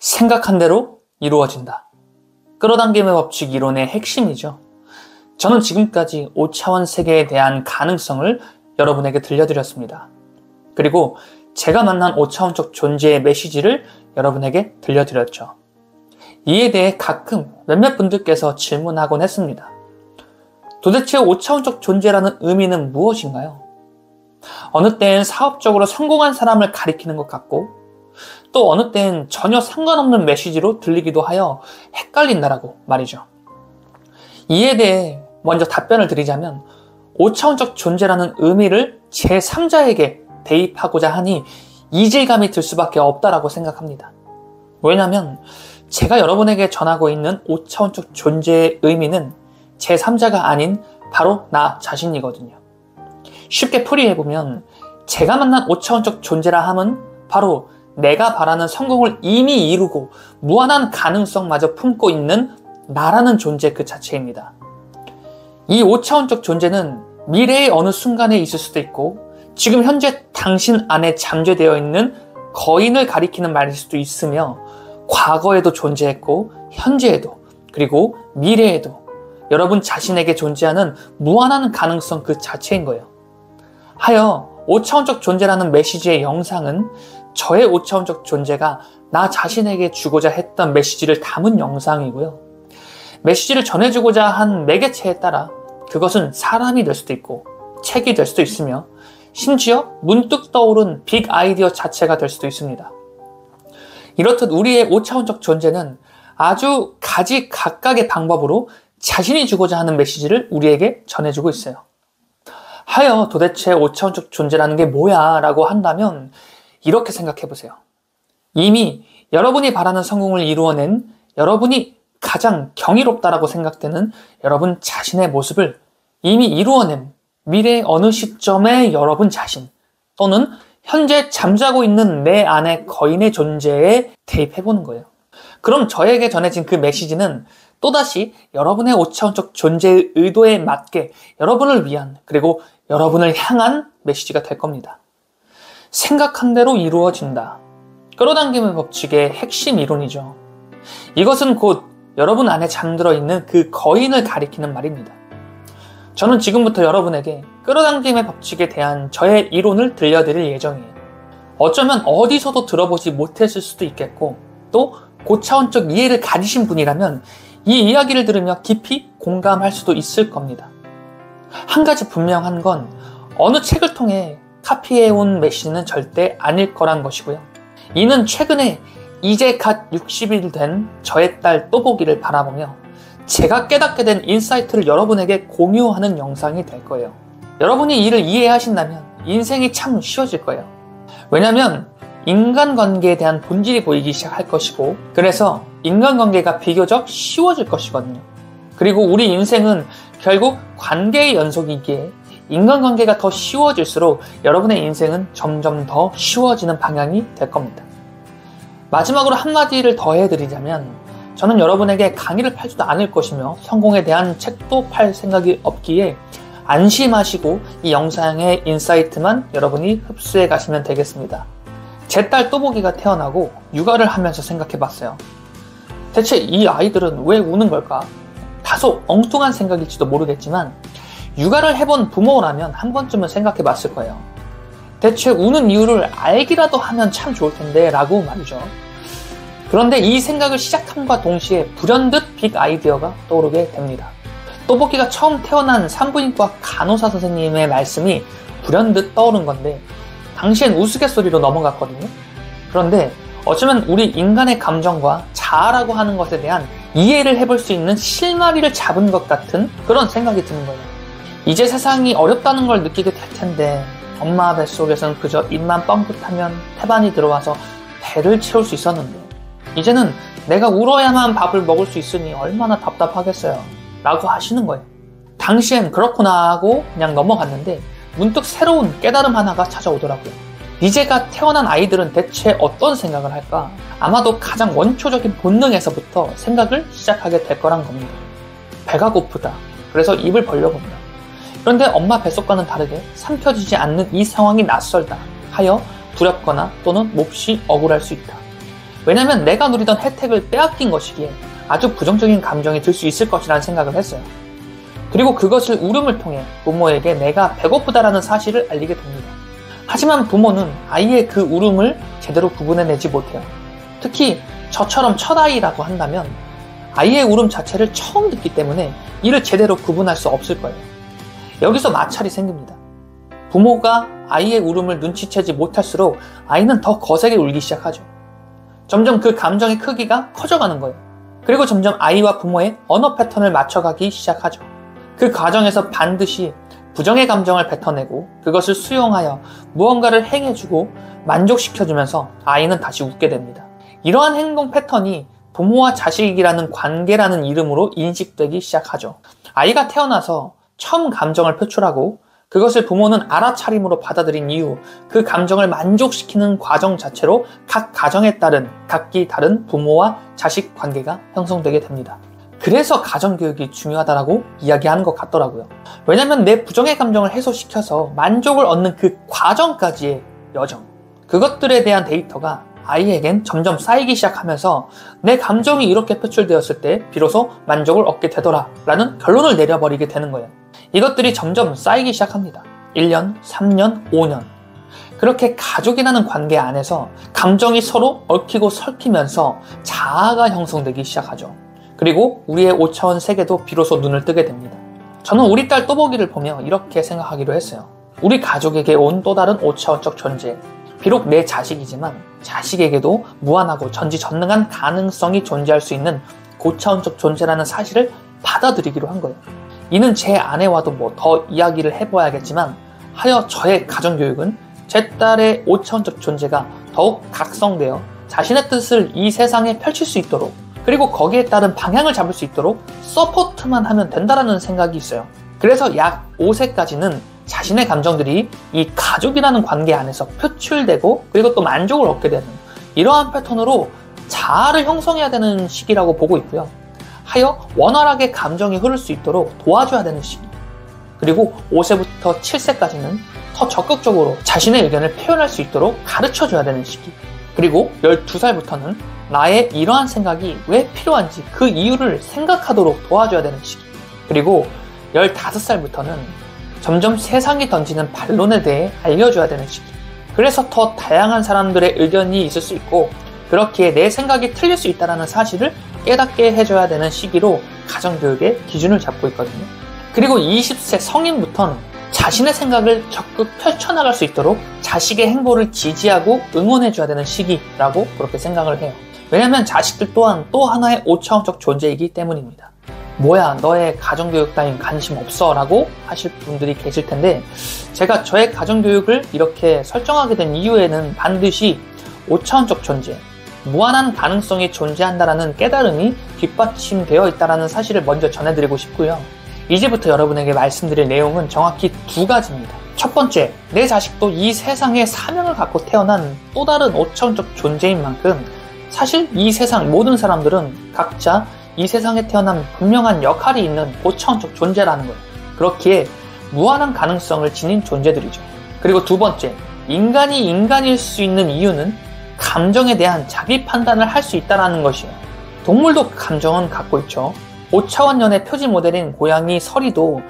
생각한 대로 이루어진다. 끌어당김의 법칙 이론의 핵심이죠. 저는 지금까지 5차원 세계에 대한 가능성을 여러분에게 들려드렸습니다. 그리고 제가 만난 5차원적 존재의 메시지를 여러분에게 들려드렸죠. 이에 대해 가끔 몇몇 분들께서 질문하곤 했습니다. 도대체 5차원적 존재라는 의미는 무엇인가요? 어느 때엔 사업적으로 성공한 사람을 가리키는 것 같고 또 어느 때엔 전혀 상관없는 메시지로 들리기도 하여 헷갈린다라고 말이죠. 이에 대해 먼저 답변을 드리자면 5차원적 존재라는 의미를 제3자에게 대입하고자 하니 이질감이 들 수밖에 없다라고 생각합니다. 왜냐하면 제가 여러분에게 전하고 있는 5차원적 존재의 의미는 제3자가 아닌 바로 나 자신이거든요. 쉽게 풀이해보면 제가 만난 5차원적 존재라 함은 바로 내가 바라는 성공을 이미 이루고 무한한 가능성마저 품고 있는 나라는 존재 그 자체입니다. 이 5차원적 존재는 미래의 어느 순간에 있을 수도 있고 지금 현재 당신 안에 잠재되어 있는 거인을 가리키는 말일 수도 있으며 과거에도 존재했고 현재에도 그리고 미래에도 여러분 자신에게 존재하는 무한한 가능성 그 자체인 거예요. 하여 5차원적 존재라는 메시지의 영상은 저의 5차원적 존재가 나 자신에게 주고자 했던 메시지를 담은 영상이고요. 메시지를 전해주고자 한 매개체에 따라 그것은 사람이 될 수도 있고 책이 될 수도 있으며 심지어 문득 떠오른 빅 아이디어 자체가 될 수도 있습니다. 이렇듯 우리의 5차원적 존재는 아주 가지각각의 방법으로 자신이 주고자 하는 메시지를 우리에게 전해주고 있어요. 하여 도대체 5차원적 존재라는 게 뭐야? 라고 한다면 이렇게 생각해보세요. 이미 여러분이 바라는 성공을 이루어낸 여러분이 가장 경이롭다라고 생각되는 여러분 자신의 모습을 이미 이루어낸 미래의 어느 시점의 여러분 자신 또는 현재 잠자고 있는 내 안의 거인의 존재에 대입해보는 거예요. 그럼 저에게 전해진 그 메시지는 또다시 여러분의 5차원적 존재의 의도에 맞게 여러분을 위한 그리고 여러분을 향한 메시지가 될 겁니다. 생각한 대로 이루어진다. 끌어당김의 법칙의 핵심 이론이죠. 이것은 곧 여러분 안에 잠들어 있는 그 거인을 가리키는 말입니다. 저는 지금부터 여러분에게 끌어당김의 법칙에 대한 저의 이론을 들려드릴 예정이에요. 어쩌면 어디서도 들어보지 못했을 수도 있겠고 또 고차원적 이해를 가지신 분이라면 이 이야기를 들으며 깊이 공감할 수도 있을 겁니다. 한 가지 분명한 건 어느 책을 통해 카피해온 메시지는 절대 아닐 거란 것이고요. 이는 최근에 이제 갓 60일 된 저의 딸 또보기를 바라보며 제가 깨닫게 된 인사이트를 여러분에게 공유하는 영상이 될 거예요. 여러분이 이를 이해하신다면 인생이 참 쉬워질 거예요. 왜냐면 인간관계에 대한 본질이 보이기 시작할 것이고 그래서 인간관계가 비교적 쉬워질 것이거든요. 그리고 우리 인생은 결국 관계의 연속이기에 인간관계가 더 쉬워질수록 여러분의 인생은 점점 더 쉬워지는 방향이 될 겁니다. 마지막으로 한마디를 더 해드리자면 저는 여러분에게 강의를 팔지도 않을 것이며 성공에 대한 책도 팔 생각이 없기에 안심하시고 이 영상의 인사이트만 여러분이 흡수해 가시면 되겠습니다. 제 딸 또보기가 태어나고 육아를 하면서 생각해봤어요. 대체 이 아이들은 왜 우는 걸까? 다소 엉뚱한 생각일지도 모르겠지만 육아를 해본 부모라면 한 번쯤은 생각해봤을 거예요. 대체 우는 이유를 알기라도 하면 참 좋을 텐데 라고 말이죠. 그런데 이 생각을 시작함과 동시에 불현듯 빅 아이디어가 떠오르게 됩니다. 또보기가 처음 태어난 산부인과 간호사 선생님의 말씀이 불현듯 떠오른 건데 당시엔 우스갯소리로 넘어갔거든요. 그런데 어쩌면 우리 인간의 감정과 자아라고 하는 것에 대한 이해를 해볼 수 있는 실마리를 잡은 것 같은 그런 생각이 드는 거예요. 이제 세상이 어렵다는 걸 느끼게 될 텐데 엄마 뱃속에선 그저 입만 뻥긋하면 태반이 들어와서 배를 채울 수 있었는데 이제는 내가 울어야만 밥을 먹을 수 있으니 얼마나 답답하겠어요 라고 하시는 거예요. 당시엔 그렇구나 하고 그냥 넘어갔는데 문득 새로운 깨달음 하나가 찾아오더라고요. 이제가 태어난 아이들은 대체 어떤 생각을 할까? 아마도 가장 원초적인 본능에서부터 생각을 시작하게 될 거란 겁니다. 배가 고프다. 그래서 입을 벌려본다. 그런데 엄마 뱃속과는 다르게 삼켜지지 않는 이 상황이 낯설다 하여 두렵거나 또는 몹시 억울할 수 있다. 왜냐면 내가 누리던 혜택을 빼앗긴 것이기에 아주 부정적인 감정이 들 수 있을 것이라는 생각을 했어요. 그리고 그것을 울음을 통해 부모에게 내가 배고프다라는 사실을 알리게 됩니다. 하지만 부모는 아이의 그 울음을 제대로 구분해내지 못해요. 특히 저처럼 첫 아이라고 한다면 아이의 울음 자체를 처음 듣기 때문에 이를 제대로 구분할 수 없을 거예요. 여기서 마찰이 생깁니다. 부모가 아이의 울음을 눈치채지 못할수록 아이는 더 거세게 울기 시작하죠. 점점 그 감정의 크기가 커져가는 거예요. 그리고 점점 아이와 부모의 언어 패턴을 맞춰가기 시작하죠. 그 과정에서 반드시 부정의 감정을 뱉어내고 그것을 수용하여 무언가를 행해주고 만족시켜주면서 아이는 다시 웃게 됩니다. 이러한 행동 패턴이 부모와 자식이라는 관계라는 이름으로 인식되기 시작하죠. 아이가 태어나서 처음 감정을 표출하고 그것을 부모는 알아차림으로 받아들인 이후 그 감정을 만족시키는 과정 자체로 각 가정에 따른 각기 다른 부모와 자식 관계가 형성되게 됩니다. 그래서 가정교육이 중요하다고 이야기하는 것 같더라고요. 왜냐면 내 부정의 감정을 해소시켜서 만족을 얻는 그 과정까지의 여정, 그것들에 대한 데이터가 아이에겐 점점 쌓이기 시작하면서 내 감정이 이렇게 표출되었을 때 비로소 만족을 얻게 되더라 라는 결론을 내려버리게 되는 거예요. 이것들이 점점 쌓이기 시작합니다. 1년, 3년, 5년. 그렇게 가족이라는 관계 안에서 감정이 서로 얽히고 설키면서 자아가 형성되기 시작하죠. 그리고 우리의 5차원 세계도 비로소 눈을 뜨게 됩니다. 저는 우리 딸 또보기를 보며 이렇게 생각하기로 했어요. 우리 가족에게 온 또 다른 5차원적 존재. 비록 내 자식이지만 자식에게도 무한하고 전지전능한 가능성이 존재할 수 있는 고차원적 존재라는 사실을 받아들이기로 한 거예요. 이는 제 아내와도 더 이야기를 해봐야겠지만 하여 저의 가정교육은 제 딸의 5차원적 존재가 더욱 각성되어 자신의 뜻을 이 세상에 펼칠 수 있도록 그리고 거기에 따른 방향을 잡을 수 있도록 서포트만 하면 된다라는 생각이 있어요. 그래서 약 5세까지는 자신의 감정들이 이 가족이라는 관계 안에서 표출되고 그리고 또 만족을 얻게 되는 이러한 패턴으로 자아를 형성해야 되는 시기라고 보고 있고요. 하여 원활하게 감정이 흐를 수 있도록 도와줘야 되는 시기. 그리고 5세부터 7세까지는 더 적극적으로 자신의 의견을 표현할 수 있도록 가르쳐줘야 되는 시기. 그리고 12살부터는 나의 이러한 생각이 왜 필요한지 그 이유를 생각하도록 도와줘야 되는 시기. 그리고 15살부터는 점점 세상이 던지는 반론에 대해 알려줘야 되는 시기. 그래서 더 다양한 사람들의 의견이 있을 수 있고 그렇기에 내 생각이 틀릴 수 있다는 사실을 깨닫게 해줘야 되는 시기로 가정교육의 기준을 잡고 있거든요. 그리고 20세 성인부터는 자신의 생각을 적극 펼쳐나갈 수 있도록 자식의 행보를 지지하고 응원해줘야 되는 시기라고 그렇게 생각을 해요. 왜냐하면 자식들 또한 또 하나의 5차원적 존재이기 때문입니다. 뭐야 너의 가정교육 따윈 관심 없어 라고 하실 분들이 계실 텐데 제가 저의 가정교육을 이렇게 설정하게 된 이유에는 반드시 5차원적 존재, 무한한 가능성이 존재한다라는 깨달음이 뒷받침되어 있다는 사실을 먼저 전해드리고 싶고요. 이제부터 여러분에게 말씀드릴 내용은 정확히 두 가지입니다. 첫 번째, 내 자식도 이 세상에 사명을 갖고 태어난 또 다른 5차원적 존재인 만큼 사실 이 세상 모든 사람들은 각자 이 세상에 태어난 분명한 역할이 있는 5차원적 존재라는 거예요. 그렇기에 무한한 가능성을 지닌 존재들이죠. 그리고 두 번째, 인간이 인간일 수 있는 이유는 감정에 대한 자기 판단을 할 수 있다는 것이에요. 동물도 감정은 갖고 있죠. 5차원연의 표지 모델인 고양이 서리도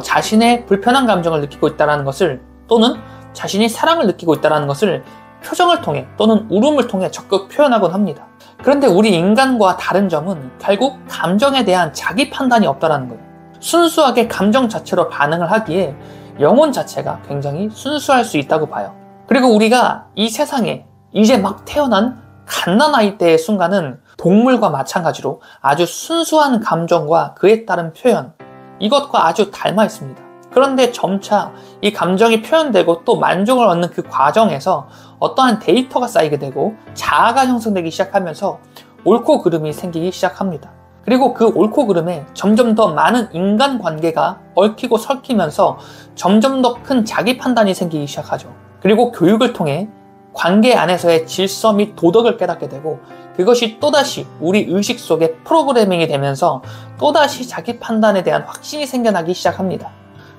자신의 불편한 감정을 느끼고 있다는 것을 또는 자신이 사랑을 느끼고 있다는 것을 표정을 통해 또는 울음을 통해 적극 표현하곤 합니다. 그런데 우리 인간과 다른 점은 결국 감정에 대한 자기 판단이 없다는 거예요. 순수하게 감정 자체로 반응을 하기에 영혼 자체가 굉장히 순수할 수 있다고 봐요. 그리고 우리가 이 세상에 이제 막 태어난 갓난아이 때의 순간은 동물과 마찬가지로 아주 순수한 감정과 그에 따른 표현, 이것과 아주 닮아 있습니다. 그런데 점차 이 감정이 표현되고 또 만족을 얻는 그 과정에서 어떠한 데이터가 쌓이게 되고 자아가 형성되기 시작하면서 옳고 그름이 생기기 시작합니다. 그리고 그 옳고 그름에 점점 더 많은 인간관계가 얽히고 설키면서 점점 더 큰 자기 판단이 생기기 시작하죠. 그리고 교육을 통해 관계 안에서의 질서 및 도덕을 깨닫게 되고 그것이 또다시 우리 의식 속에 프로그래밍이 되면서 또다시 자기 판단에 대한 확신이 생겨나기 시작합니다.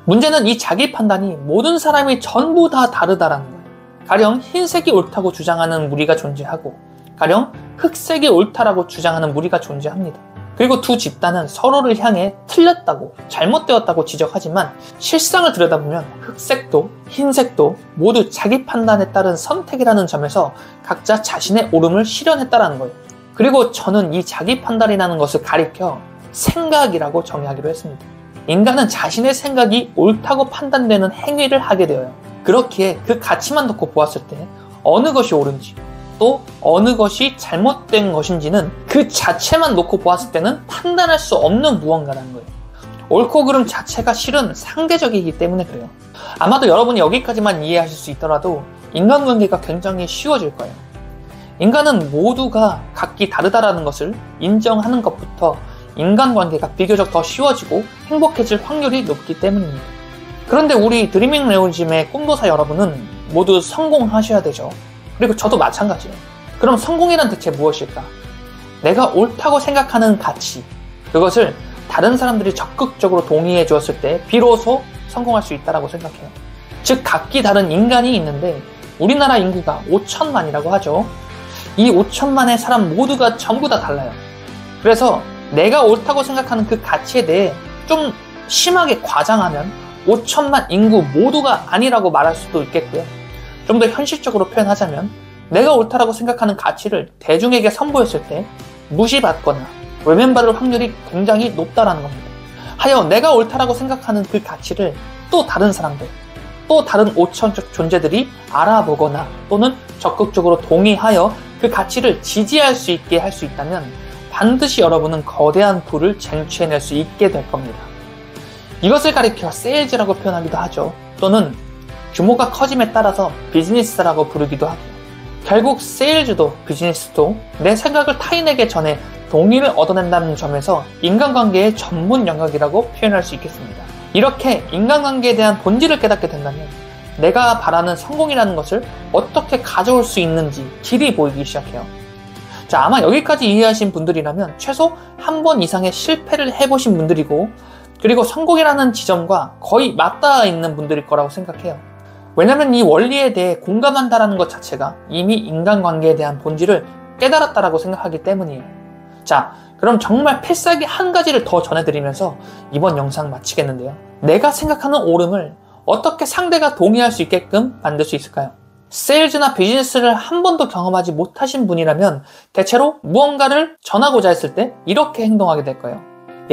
문제는 이 자기 판단이 모든 사람이 전부 다 다르다라는 거예요. 가령 흰색이 옳다고 주장하는 무리가 존재하고 가령 흑색이 옳다라고 주장하는 무리가 존재합니다. 그리고 두 집단은 서로를 향해 틀렸다고, 잘못되었다고 지적하지만 실상을 들여다보면 흑색도 흰색도 모두 자기 판단에 따른 선택이라는 점에서 각자 자신의 옳음을 실현했다라는 거예요. 그리고 저는 이 자기 판단이라는 것을 가리켜 생각이라고 정의하기로 했습니다. 인간은 자신의 생각이 옳다고 판단되는 행위를 하게 되어요. 그렇기에 그 가치만 놓고 보았을 때 어느 것이 옳은지 또 어느 것이 잘못된 것인지는 그 자체만 놓고 보았을 때는 판단할 수 없는 무언가라는 거예요. 옳고 그름 자체가 실은 상대적이기 때문에 그래요. 아마도 여러분이 여기까지만 이해하실 수 있더라도 인간관계가 굉장히 쉬워질 거예요. 인간은 모두가 각기 다르다라는 것을 인정하는 것부터 인간관계가 비교적 더 쉬워지고 행복해질 확률이 높기 때문입니다. 그런데 우리 드리밍 레오즘의 꿈도사 여러분은 모두 성공하셔야 되죠. 그리고 저도 마찬가지예요. 그럼 성공이란 대체 무엇일까? 내가 옳다고 생각하는 가치, 그것을 다른 사람들이 적극적으로 동의해 주었을 때 비로소 성공할 수 있다고 생각해요. 즉 각기 다른 인간이 있는데 우리나라 인구가 5천만이라고 하죠. 이 5천만의 사람 모두가 전부 다 달라요. 그래서 내가 옳다고 생각하는 그 가치에 대해 좀 심하게 과장하면 5천만 인구 모두가 아니라고 말할 수도 있겠고요. 좀 더 현실적으로 표현하자면 내가 옳다라고 생각하는 가치를 대중에게 선보였을 때 무시받거나 외면받을 확률이 굉장히 높다라는 겁니다. 하여 내가 옳다라고 생각하는 그 가치를 또 다른 사람들, 또 다른 5천적 존재들이 알아보거나 또는 적극적으로 동의하여 그 가치를 지지할 수 있게 할 수 있다면 반드시 여러분은 거대한 부를 쟁취해낼 수 있게 될 겁니다. 이것을 가리켜 세일즈라고 표현하기도 하죠. 또는 규모가 커짐에 따라서 비즈니스라고 부르기도 하고, 결국 세일즈도 비즈니스도 내 생각을 타인에게 전해 동의를 얻어낸다는 점에서 인간관계의 전문 영역이라고 표현할 수 있겠습니다. 이렇게 인간관계에 대한 본질을 깨닫게 된다면 내가 바라는 성공이라는 것을 어떻게 가져올 수 있는지 길이 보이기 시작해요. 자, 아마 여기까지 이해하신 분들이라면 최소 한 번 이상의 실패를 해보신 분들이고, 그리고 성공이라는 지점과 거의 맞닿아 있는 분들일 거라고 생각해요. 왜냐면 이 원리에 대해 공감한다는 것 자체가 이미 인간관계에 대한 본질을 깨달았다라고 생각하기 때문이에요. 자, 그럼 정말 필살기 한 가지를 더 전해드리면서 이번 영상 마치겠는데요. 내가 생각하는 옳음을 어떻게 상대가 동의할 수 있게끔 만들 수 있을까요? 세일즈나 비즈니스를 한 번도 경험하지 못하신 분이라면 대체로 무언가를 전하고자 했을 때 이렇게 행동하게 될 거예요.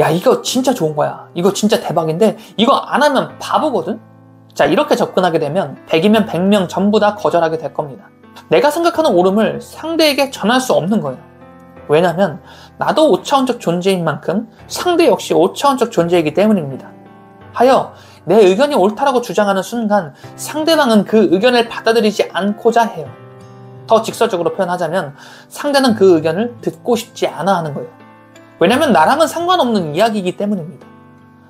야, 이거 진짜 좋은 거야. 이거 진짜 대박인데 이거 안 하면 바보거든? 자, 이렇게 접근하게 되면 100이면 100명 전부 다 거절하게 될 겁니다. 내가 생각하는 옳음을 상대에게 전할 수 없는 거예요. 왜냐하면 나도 5차원적 존재인 만큼 상대 역시 5차원적 존재이기 때문입니다. 하여 내 의견이 옳다라고 주장하는 순간 상대방은 그 의견을 받아들이지 않고자 해요. 더 직설적으로 표현하자면 상대는 그 의견을 듣고 싶지 않아 하는 거예요. 왜냐하면 나랑은 상관없는 이야기이기 때문입니다.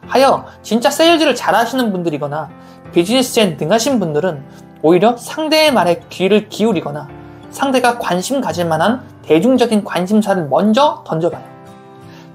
하여 진짜 세일즈를 잘하시는 분들이거나 비즈니스에 능하신 분들은 오히려 상대의 말에 귀를 기울이거나 상대가 관심 가질 만한 대중적인 관심사를 먼저 던져봐요.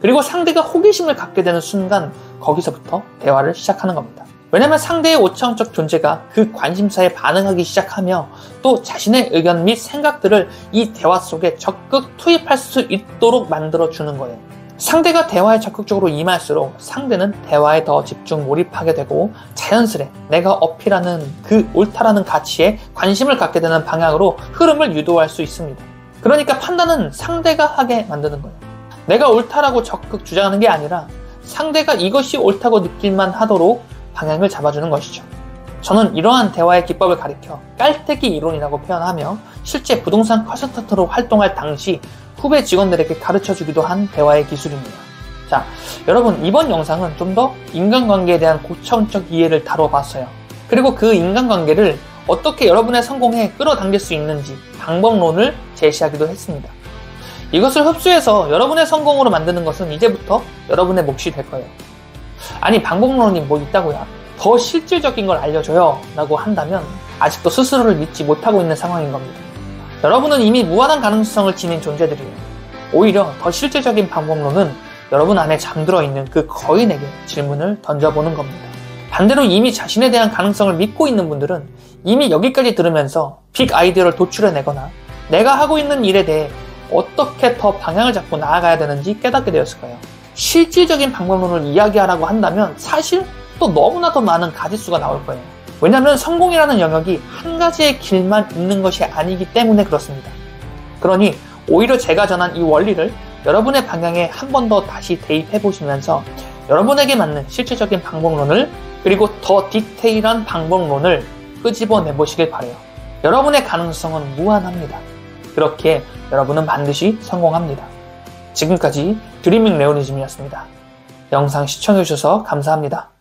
그리고 상대가 호기심을 갖게 되는 순간 거기서부터 대화를 시작하는 겁니다. 왜냐하면 상대의 5차원적 존재가 그 관심사에 반응하기 시작하며 또 자신의 의견 및 생각들을 이 대화 속에 적극 투입할 수 있도록 만들어주는 거예요. 상대가 대화에 적극적으로 임할수록 상대는 대화에 더 집중 몰입하게 되고 자연스레 내가 어필하는 그 옳다라는 가치에 관심을 갖게 되는 방향으로 흐름을 유도할 수 있습니다. 그러니까 판단은 상대가 하게 만드는 거예요. 내가 옳다라고 적극 주장하는 게 아니라 상대가 이것이 옳다고 느낄만 하도록 방향을 잡아주는 것이죠. 저는 이러한 대화의 기법을 가리켜 깔때기 이론이라고 표현하며 실제 부동산 컨설턴트로 활동할 당시 후배 직원들에게 가르쳐주기도 한 대화의 기술입니다. 자, 여러분 이번 영상은 좀 더 인간관계에 대한 고차원적 이해를 다뤄봤어요. 그리고 그 인간관계를 어떻게 여러분의 성공에 끌어당길 수 있는지 방법론을 제시하기도 했습니다. 이것을 흡수해서 여러분의 성공으로 만드는 것은 이제부터 여러분의 몫이 될 거예요. 아니 방법론이 뭐 있다고요? 더 실질적인 걸 알려줘요 라고 한다면 아직도 스스로를 믿지 못하고 있는 상황인 겁니다. 여러분은 이미 무한한 가능성을 지닌 존재들이에요. 오히려 더 실질적인 방법론은 여러분 안에 잠들어 있는 그 거인에게 질문을 던져보는 겁니다. 반대로 이미 자신에 대한 가능성을 믿고 있는 분들은 이미 여기까지 들으면서 빅 아이디어를 도출해내거나 내가 하고 있는 일에 대해 어떻게 더 방향을 잡고 나아가야 되는지 깨닫게 되었을 거예요. 실질적인 방법론을 이야기하라고 한다면 사실 또 너무나 더 많은 가짓수가 나올 거예요. 왜냐하면 성공이라는 영역이 한 가지의 길만 있는 것이 아니기 때문에 그렇습니다. 그러니 오히려 제가 전한 이 원리를 여러분의 방향에 한 번 더 다시 대입해 보시면서 여러분에게 맞는 실질적인 방법론을 그리고 더 디테일한 방법론을 끄집어내 보시길 바라요. 여러분의 가능성은 무한합니다. 그렇게 여러분은 반드시 성공합니다. 지금까지 드리밍 레오니즘이었습니다. 영상 시청해주셔서 감사합니다.